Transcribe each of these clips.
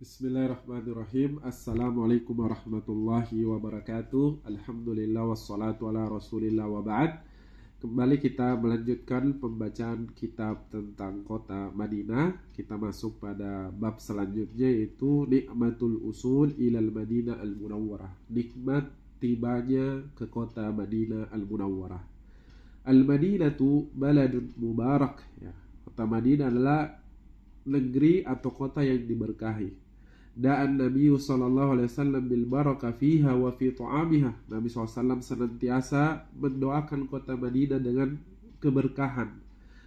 Bismillahirrahmanirrahim. Assalamualaikum warahmatullahi wabarakatuh. Alhamdulillah wassalatu ala rasulillah wa ba'd. Kembali kita melanjutkan pembacaan kitab tentang kota Madinah. Kita masuk pada bab selanjutnya, yaitu Nikmatul Usul ilal Madinah al-Munawwarah. Nikmat tibanya ke kota Madinah al-Munawwarah. Al-Madinatu baladun mubarak, ya. Kota Madinah adalah negeri atau kota yang diberkahi. Da'an Nabi sallallahu alaihi wasallam bil barakah fiha wa fi ta'amiha. Nabi SAW senantiasa mendoakan kota Madinah dengan keberkahan,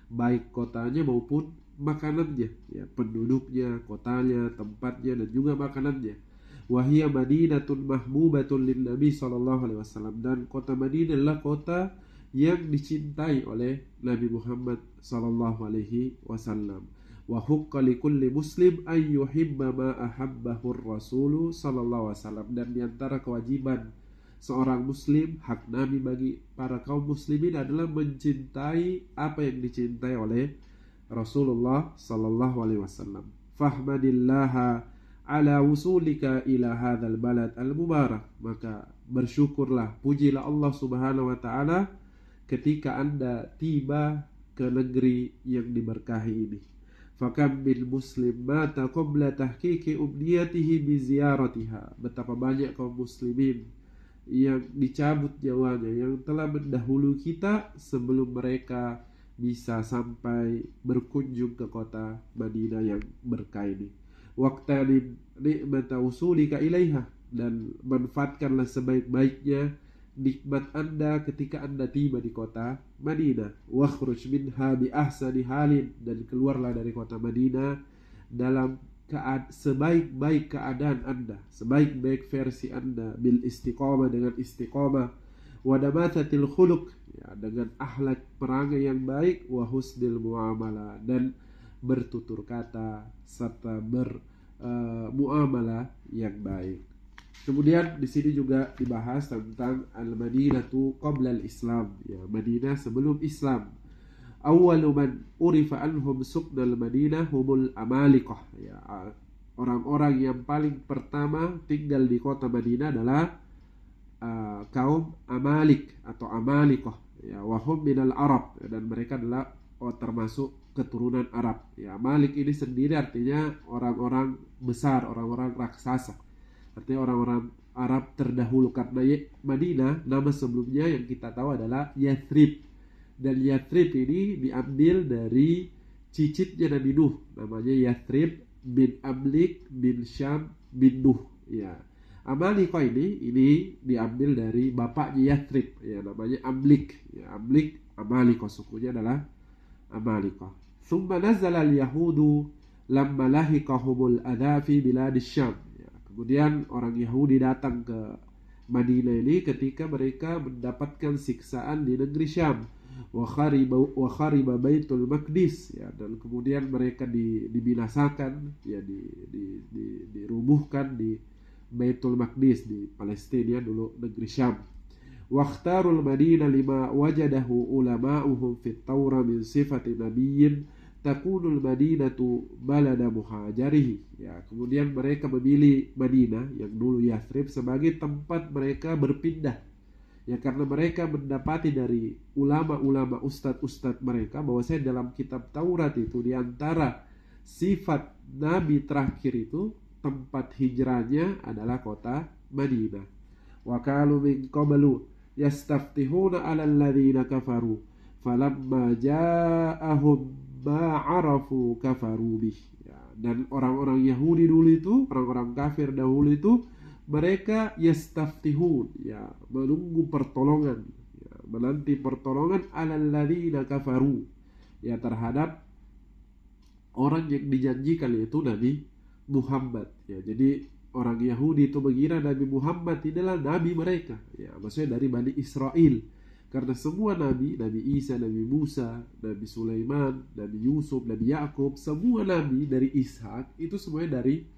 baik kotanya maupun makanannya, ya, penduduknya, kotanya, tempatnya, dan juga makanannya. Wa hiya Madinatun mahbubatun lin Nabi sallallahu alaihi wasallam. Dan kota Madinah adalah kota yang dicintai oleh Nabi Muhammad sallallahu alaihi wasallam. Wa hukka likulli muslim an yuhibba ma ahabbahu ar-rasul sallallahu alaihi wasallam. Dan diantara kewajiban seorang muslim, hak Nabi bagi para kaum muslimin adalah mencintai apa yang dicintai oleh Rasulullah sallallahu alaihi wasallam. Fahmadillaha ala wusulika ila hadzal balad al-mubarak. Maka bersyukurlah, pujilah Allah Subhanahu wa taala ketika Anda tiba ke negeri yang diberkahi ini. Fakam bil muslim mata qabla tahqiqi umniyatihi bi ziyaratiha. Betapa banyak kaum muslimin yang dicabut nyawanya, yang telah mendahului kita sebelum mereka bisa sampai berkunjung ke kota Madinah yang berkah ini. Waqtanim ni'mata usulika ilaiha. Dan manfaatkanlah sebaik-baiknya nikmat Anda ketika Anda tiba di kota Madinah. Wakhruj minha bi ahsani halin. Dan keluarlah dari kota Madinah dalam sebaik-baik keadaan Anda, sebaik-baik versi Anda. Bil istiqamah, dengan istiqamah. Wa damathatil khuluq, ya, dengan akhlak perangai yang baik. Wa husnil muamalah, dan bertutur kata serta bermuamalah yang baik. Kemudian di sini juga dibahas tentang al-Madinatu qabla al-Islam, ya, Madinah sebelum Islam. Awwalu man urifa anhum suknal Madinah humul Amalikah, ya, orang-orang yang paling pertama tinggal di kota Madinah adalah kaum Amalik atau Amalikah, ya, wahum minal Arab, dan mereka adalah termasuk keturunan Arab. Ya, Amalik ini sendiri artinya orang-orang besar, orang-orang raksasa. Artinya orang-orang Arab terdahulu, karena Madinah nama sebelumnya yang kita tahu adalah Yathrib. Dan Yathrib ini diambil dari cicitnya Nabi Nuh, namanya Yathrib bin Amlik bin Syam bin Nuh, ya. Amalikah ini diambil dari bapaknya Yathrib, ya, namanya Amlik, ya. Amlik, Amalikah, sukunya adalah Amalikah. Thumma nazala al-yahudu lamma lahiqahumul adha fi biladis Syam. Kemudian orang Yahudi datang ke Madinah ini ketika mereka mendapatkan siksaan di negeri Syam. Wa khariba Baitul Maqdis, ya, dan kemudian mereka dibinasakan, ya, dirubuhkan di Baitul Maqdis di Palestina, dulu negeri Syam. Waqtarul Madinah lima wajadahu ulama'uhum fit Taurah min sifati nabiyyin takunul Madinatu balada muhajarihi, ya. Kemudian mereka memilih Madinah yang dulu Yathrib sebagai tempat mereka berpindah, ya, karena mereka mendapati dari ulama-ulama, ustadz-ustadz mereka bahwasanya dalam kitab Taurat itu diantara sifat Nabi terakhir itu tempat hijrahnya adalah kota Madinah. Wa qalu min qablu yastaftihuna 'alal ladzina kafaru falamma ja'ahum ma'arafu kafaru bih, ya. Dan orang-orang Yahudi dulu itu, orang-orang kafir dahulu itu, mereka yastaftihun, ya, menunggu pertolongan, ya, menanti pertolongan alal ladzina kafaru, ya, terhadap orang yang dijanjikan, yaitu Nabi Muhammad, ya. Jadi orang Yahudi itu mengira Nabi Muhammad adalah nabi mereka, ya, maksudnya dari Bani Israel. Karena semua nabi, Nabi Isa, Nabi Musa, Nabi Sulaiman, Nabi Yusuf, Nabi Yakub, semua nabi dari Ishak itu semuanya dari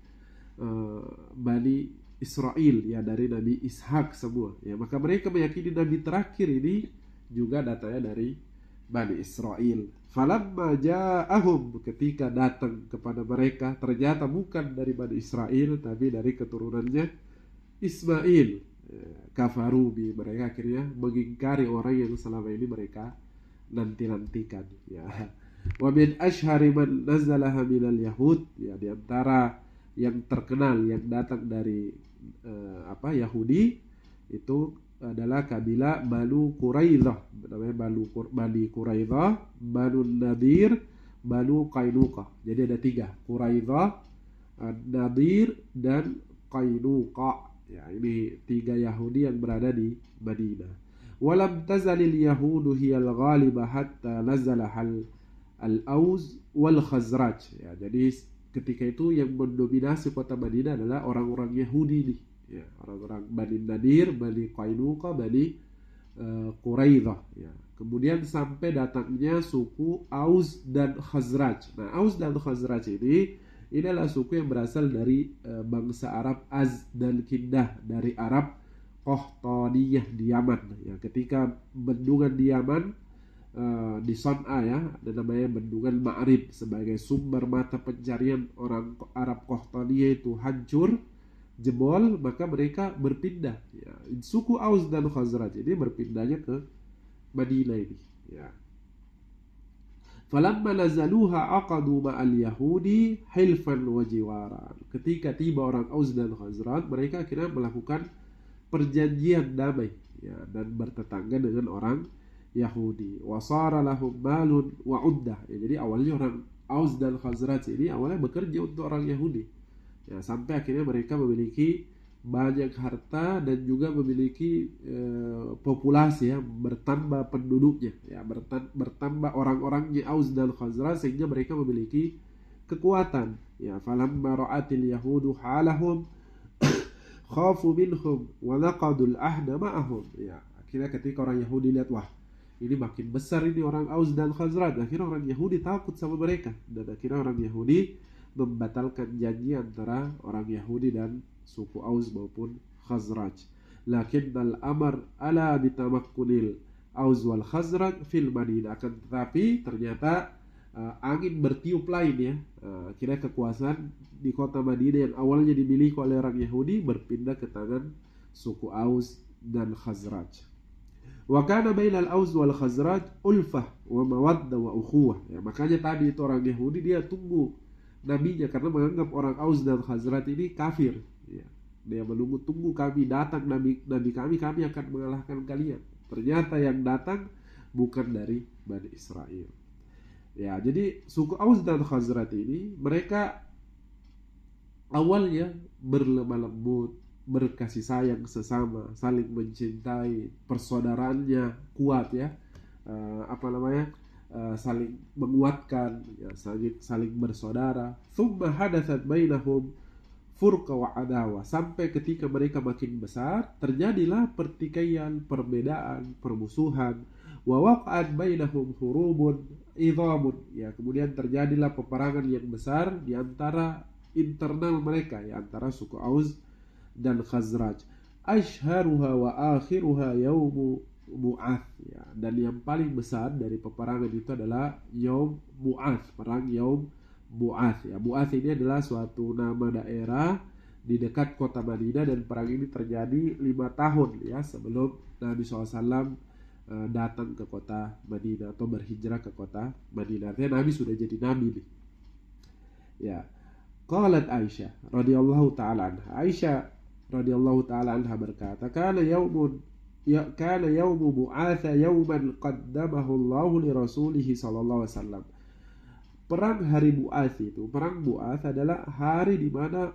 Bani Israel, ya, dari Nabi Ishak semua, ya. Maka mereka meyakini nabi terakhir ini juga datanya dari Bani Israel. Falamma ja'ahum, ketika datang kepada mereka, ternyata bukan dari Bani Israel tapi dari keturunannya Ismail. Kafaru bi, mereka akhirnya mengingkari orang yang selama ini mereka nanti-nantikan, ya. Wa min ashhari man nazalaha minal yahud, ya, di antara yang terkenal yang datang dari Yahudi itu adalah kabilah Banu Quraidah, namanya Bani Quraidah, Banu Nadir, Banu Qainuqa. Jadi ada 3, Quraidah, Nadir, dan Qainuqa. Ya, ini 3 Yahudi yang berada di Madinah. Walam tazalil yahudu hiyal ghalibah hatta nazala al-Auz wal Khazraj. Ya, jadi ketika itu yang mendominasi kota Madinah adalah orang-orang Yahudi nih. Ya, orang-orang Bani Nadir, Bani Qainuqa, Bani Quraidah. Ya. Kemudian sampai datangnya suku Aus dan Khazraj. Nah, Aus dan Khazraj ini adalah suku yang berasal dari bangsa Arab Az dan Kindah, dari Arab Qahtaniyah di Yaman. Ya, ketika bendungan di Yaman di Son'a, ya, ada namanya bendungan Ma'rib sebagai sumber mata pencarian orang Arab Qahtaniyah itu hancur, jebol, maka mereka berpindah, ya. Suku Aus dan Khazraj ini berpindahnya ke Madinah ini, ya. Falamma nazaluha aqadu ma'al yahudi hilfan wa jiwaran. Ketika tiba orang Aus dan Khazraj, mereka akhirnya melakukan perjanjian damai, ya, dan bertetangga dengan orang Yahudi. Wasara lahum malun wa uddah. Ya, jadi awalnya orang Aus dan Khazraj ini awalnya bekerja untuk orang Yahudi. Ya, sampai akhirnya mereka memiliki banyak harta dan juga memiliki populasi, ya, bertambah penduduknya, ya, bertambah orang-orangnya Aus dan Khazraj, sehingga mereka memiliki kekuatan, ya. Falamma ra'atil yahudu halahum khafu minhum wa naqadul ahda ma'ahum. Ya, akhirnya ketika orang Yahudi lihat, wah, ini makin besar ini orang Aus dan Khazraj, akhirnya orang Yahudi takut sama mereka, dan akhirnya orang Yahudi membatalkan janji antara orang Yahudi dan suku Aus maupun Khazraj. Lakinnal amr ala bitamakkunil Aus wal Khazraj fil Madinah. Akan tetapi ternyata angin bertiup lain, ya. Kira kekuasaan di kota Madinah yang awalnya dimiliki oleh orang Yahudi berpindah ke tangan suku Aus dan Khazraj. Wa kana bainal Aus wal Khazraj ulfah wa mawaddah wa ukhuwah. Ya, makanya tadi itu orang Yahudi dia tunggu nabinya karena menganggap orang Aus dan Khazraj ini kafir, ya. Dia tunggu kami datang, nabi kami akan mengalahkan kalian. Ternyata yang datang bukan dari Bani Israel. Ya, jadi suku Aus dan Khazraj ini mereka awalnya berlemah lembut, berkasih sayang sesama, saling mencintai, persaudaraannya kuat, ya. Saling menguatkan, ya, saling bersaudara. Thumma hadathat bainahum furqa wa adawa. Sampai ketika mereka makin besar, terjadilah pertikaian, perbedaan, permusuhan. Wa waqa'at bainahum hurubun idhamun. Ya, kemudian terjadilah peperangan yang besar di antara internal mereka, ya, antara suku Aus dan Khazraj. Ashharuha wa akhiruha yaumu Mu'ath, ya. Dan yang paling besar dari peperangan itu adalah Yaum Mu'ath, perang Yaum Mu'ath, ya. Mu'ath ini adalah suatu nama daerah di dekat kota Madinah, dan perang ini terjadi 5 tahun, ya, sebelum Nabi SAW datang ke kota Madinah atau berhijrah ke kota Madinah. Artinya Nabi sudah jadi Nabi nih, ya. Qalat Aisyah radhiyallahu ta'ala anha. Aisyah radhiyallahu ta'ala anha berkata, kana yaumu Mu'atha yauman qaddamahu Allahu li rasulih sallallahu alaihi wasallam. Perang hari Mu'ath itu, perang Mu'ath adalah hari di mana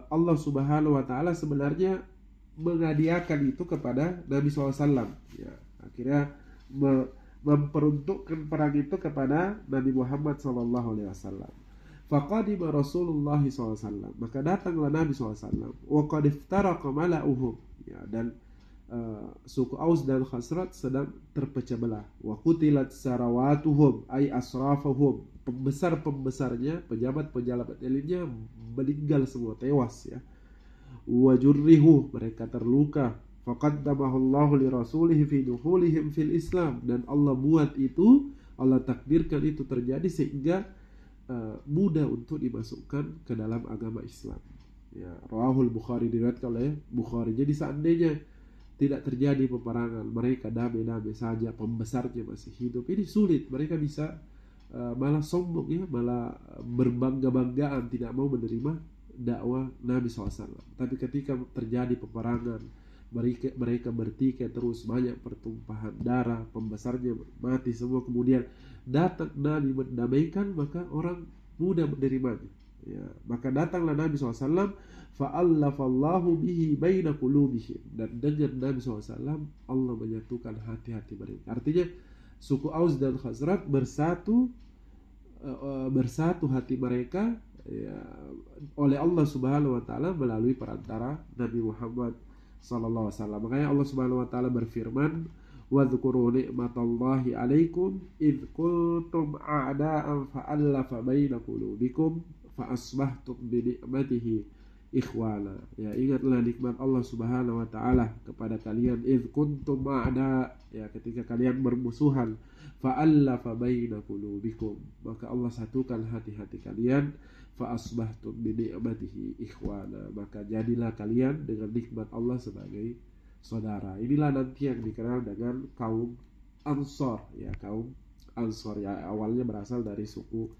Allah Subhanahu wa taala sebenarnya menghadiahkan itu kepada Nabi SAW, ya. Akhirnya memperuntukkan perang itu kepada Nabi Muhammad SAW. Faqadima Rasulullah SAW, maka datanglah Nabi SAW. Wa qad iftaraqa mala'uhum, ya, dan suku Aus dan Khazraj sedang terpecah belah. Wa qutilat sarawatuhum ay asrafuhum, pembesar-pembesarnya, pejabat-pejabat elitnya meninggal semua, tewas, ya. Wa jurrihu, mereka terluka. faqaddamahu Allahu li rasulihi fi dukhulihim fil Islam, dan Allah buat itu, Allah takdirkan itu terjadi sehingga mudah untuk dimasukkan ke dalam agama Islam. Ya, Rawahul Bukhari, diriwayatkan oleh Bukhari. Jadi seandainya tidak terjadi peperangan, mereka damai-damai saja, pembesarnya masih hidup, ini sulit, mereka bisa malah sombong ya, malah berbangga-banggaan, tidak mau menerima dakwah Nabi SAW. Tapi ketika terjadi peperangan, mereka bertikai terus, banyak pertumpahan darah, pembesarnya mati semua, kemudian datang Nabi mendamaikan, maka orang mudah menerimanya. Ya, maka datanglah Nabi SAW, fa'allafallahu bihi baina qulubihim, dan dengan Nabi SAW Allah menyatukan hati-hati mereka. Artinya suku Aus dan Khazraj bersatu hati mereka, ya, oleh Allah Subhanahu wa taala melalui perantara Nabi Muhammad sallallahu alaihi wasallam. Makanya Allah Subhanahu wa taala berfirman, "Wadhkuru ni'matallahi 'alaikum id kuntum a'da'an fa'alafa baina qulubikum fa asbahtum bi ni'matihi ikhwana." Ya, ingatlah nikmat Allah Subhanahu wa taala kepada kalian, id kuntum a'da, ya, ketika kalian bermusuhan, fa'alafa baina qulubikum, maka Allah satukan hati-hati kalian, fa asbahtum bi ni'matihi ikhwana, maka jadilah kalian dengan nikmat Allah sebagai saudara. Inilah nanti yang dikenal dengan kaum Ansor, ya, kaum Ansor, ya, awalnya berasal dari suku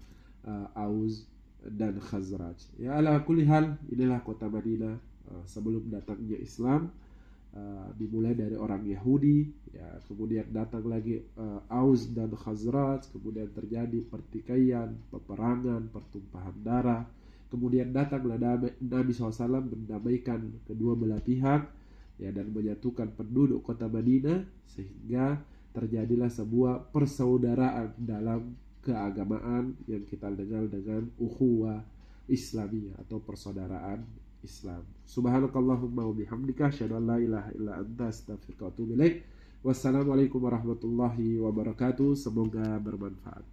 Aus dan Khazraj. Ya, ala kulli hal, inilah kota Madinah sebelum datangnya Islam. Dimulai dari orang Yahudi, ya, kemudian datang lagi Aus dan Khazraj, kemudian terjadi pertikaian, peperangan, pertumpahan darah, kemudian datanglah Nabi SAW mendamaikan kedua belah pihak, ya, dan menyatukan penduduk kota Madinah, sehingga terjadilah sebuah persaudaraan dalam keagamaan yang kita dengar dengan ukhuwah Islamiyah atau persaudaraan Islam. Subhanakallahumma wa bihamdika, asyhadu an la ilaha illa anta, astaghfiruka wa atubu ilaik. Wassalamualaikum warahmatullahi wabarakatuh. Semoga bermanfaat.